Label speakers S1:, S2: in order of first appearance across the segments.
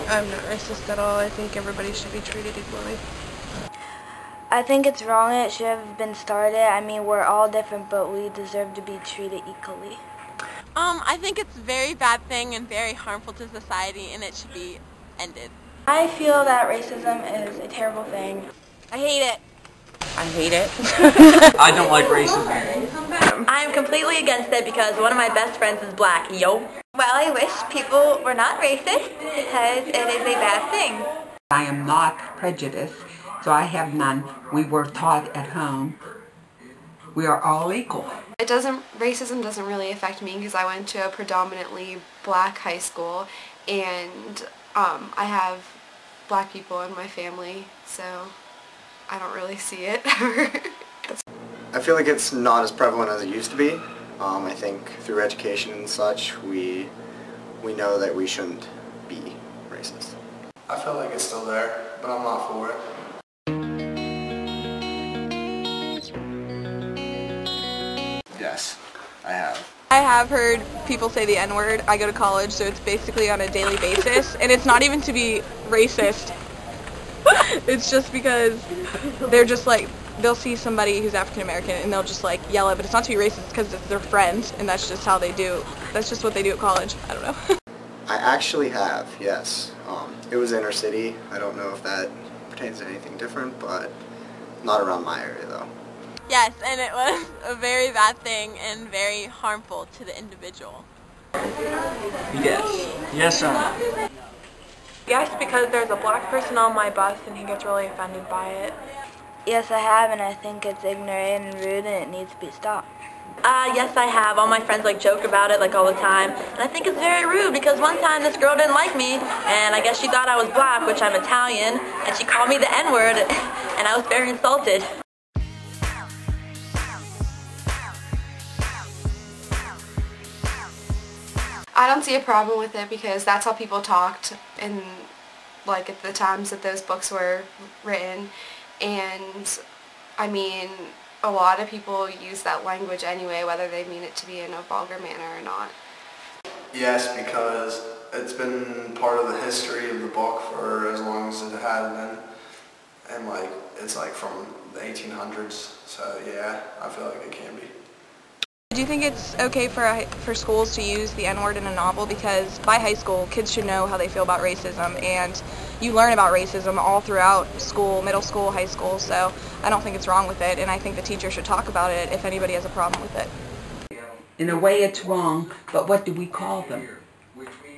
S1: I'm not racist at all. I think everybody should be treated equally.
S2: I think it's wrong. It should have been started. I mean, we're all different, but we deserve to be treated equally.
S3: I think it's a very bad thing and very harmful to society, and it should be ended.
S2: I feel that racism is a terrible thing.
S3: I hate it.
S1: I hate it.
S4: I don't like racism.
S5: I am completely against it because one of my best friends is black. Yo. Well, I wish people were not racist because it is a bad thing.
S6: I am not prejudiced, so I have none. We were taught at home we are all equal.
S7: Racism doesn't really affect me because I went to a predominantly black high school, and I have black people in my family, so I don't really see it ever.
S8: I feel like it's not as prevalent as it used to be. I think through education and such, we know that we shouldn't be racist.
S9: I feel like it's still there, but I'm not for it. Yes, I have.
S1: I have heard people say the N-word. I go to college, so it's basically on a daily basis, and it's not even to be racist. It's just because they're just like, they'll see somebody who's African American and they'll just like yell it, but it's not to be racist because it's their friend, and that's just how they do. That's just what they do at college. I don't know.
S8: I actually have, yes. It was inner city. I don't know if that pertains to anything different, but not around my area though.
S3: Yes, and it was a very bad thing and very harmful to the individual.
S4: Yes. Yes, sir.
S1: Yes, because there's a black person on my bus and he gets really offended by it.
S2: Yes, I have, and I think it's ignorant and rude, and it needs to be stopped.
S5: Yes, I have. All my friends like joke about it like all the time, and I think it's very rude because one time this girl didn't like me, and I guess she thought I was black, which I'm Italian, and she called me the N-word, and I was very insulted.
S7: I don't see a problem with it because that's how people talked in, like, at the times that those books were written, and I mean, a lot of people use that language anyway, whether they mean it to be in a vulgar manner or not.
S9: Yes, because it's been part of the history of the book for as long as it had been, and like it's like from the 1800s, so yeah, I feel like it can be.
S1: Do you think it's okay for schools to use the N-word in a novel? Because by high school, kids should know how they feel about racism, and you learn about racism all throughout school, middle school, high school, so I don't think it's wrong with it, and I think the teacher should talk about it if anybody has a problem with it.
S6: In a way it's wrong, but what do we call them?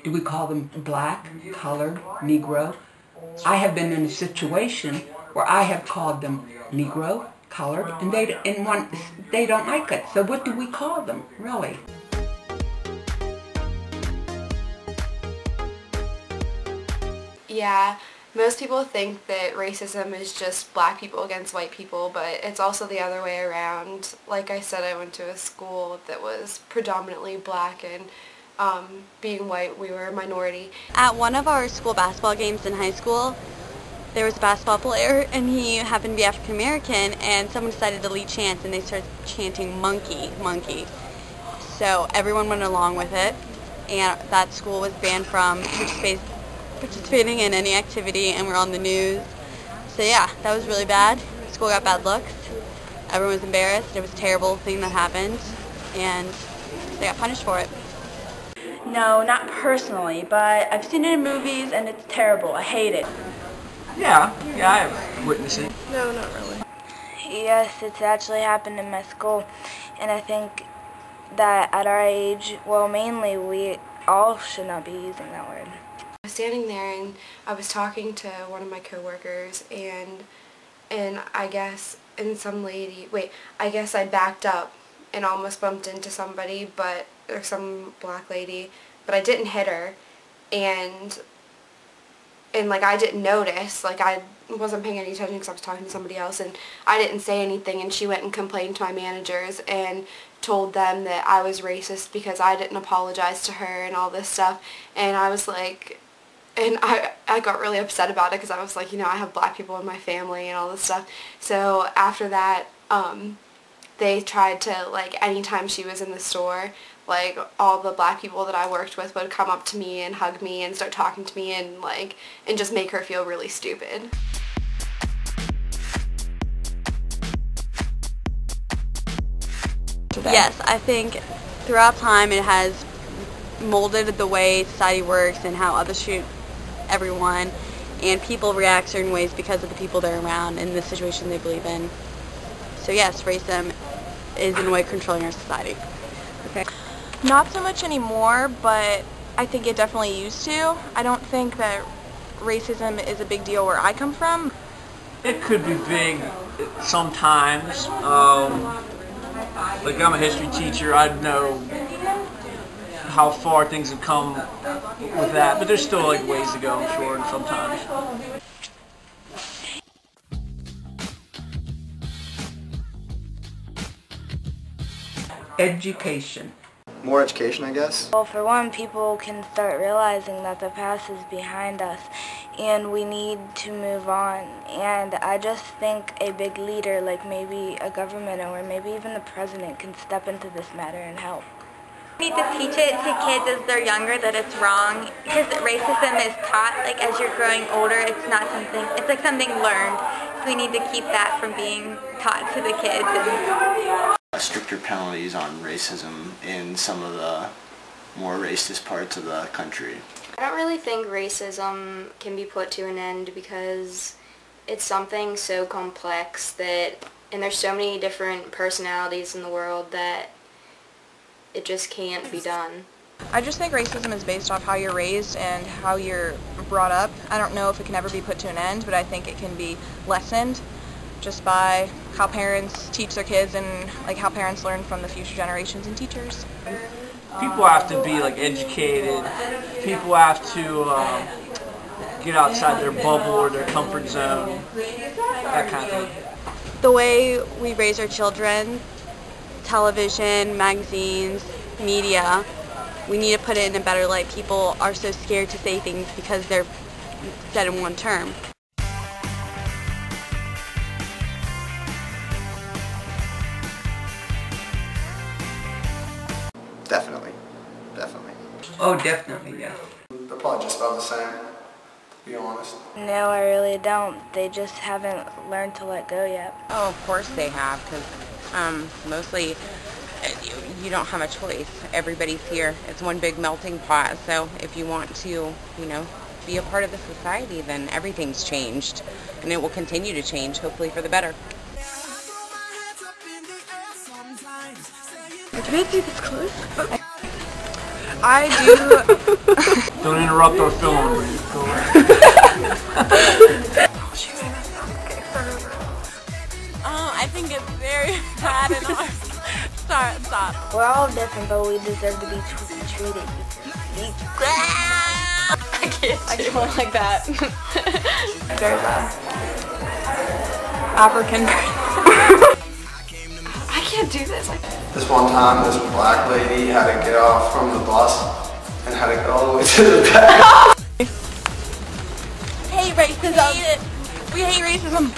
S6: Do we call them black, colored, Negro? I have been in a situation where I have called them Negro, colored, and they don't like it. So what do we call them, really?
S7: Yeah, most people think that racism is just black people against white people, but it's also the other way around. Like I said, I went to a school that was predominantly black, and being white, we were a minority.
S3: At one of our school basketball games in high school, there was a basketball player, and he happened to be African American, and someone decided to lead chants, and they started chanting "monkey, monkey." So everyone went along with it, and that school was banned from participating in any activity, and we're on the news. So yeah, that was really bad. School got bad looks. Everyone was embarrassed. It was a terrible thing that happened, and they got punished for it.
S2: No, not personally, but I've seen it in movies, and it's terrible. I hate it.
S4: Yeah, I've witnessed it.
S1: No, not really.
S2: Yes, it's actually happened in my school, and I think that at our age, well, mainly we all should not be using that word.
S7: I was standing there and I was talking to one of my coworkers, and I guess I guess I backed up and almost bumped into somebody, or some black lady, but I didn't hit her, and like I didn't notice, like I wasn't paying any attention because I was talking to somebody else, and I didn't say anything, and she went and complained to my managers and told them that I was racist because I didn't apologize to her and all this stuff, and I was like, and I got really upset about it because I was like, you know, I have black people in my family and all this stuff. So after that, they tried to, like, anytime she was in the store, like all the black people that I worked with would come up to me and hug me and start talking to me and just make her feel really stupid.
S3: Yes, I think throughout time it has molded the way society works and how others treat everyone, and people react certain ways because of the people they're around and the situation they believe in. So yes, racism is in a way controlling our society.
S1: Okay. Not so much anymore, but I think it definitely used to. I don't think that racism is a big deal where I come from.
S4: It could be big sometimes. Like, I'm a history teacher, I know how far things have come with that, but there's still like ways to go, I'm sure, and sometimes.
S6: Education.
S8: More education, I guess.
S2: Well, for one, people can start realizing that the past is behind us and we need to move on. And I just think a big leader, like maybe a government or maybe even the president, can step into this matter and help.
S10: We need to teach it to kids as they're younger that it's wrong, because racism is taught like as you're growing older. It's not something, it's like something learned. So we need to keep that from being taught to the kids.
S11: Stricter penalties on racism in some of the more racist parts of the country.
S7: I don't really think racism can be put to an end because it's something so complex that, and there's so many different personalities in the world that it just can't be done.
S1: I just think racism is based off how you're raised and how you're brought up. I don't know if it can ever be put to an end, but I think it can be lessened just by how parents teach their kids and like how parents learn from the future generations and teachers.
S4: People have to be like educated. People have to get outside their bubble or their comfort zone, that kind of thing.
S3: The way we raise our children, television, magazines, media, we need to put it in a better light. People are so scared to say things because they're said in one term.
S8: Definitely. Definitely.
S6: Oh, definitely, yes.
S9: They're probably just about the same, to be honest.
S2: No, I really don't. They just haven't learned to let go yet.
S12: Oh, of course they have, because mostly you don't have a choice. Everybody's here. It's one big melting pot, so if you want to, be a part of the society, then everything's changed, and it will continue to change, hopefully for the better.
S1: Can I do this close? I do.
S4: Don't interrupt our film. Go
S3: I think it's very bad and hard. Stop.
S2: We're all different, but we deserve to be treated equally.
S1: I don't like that. There's African. I can't do this.
S9: This one time, this black lady had to get off from the bus and had to go all the way to the back.
S1: Hate racism. We hate racism.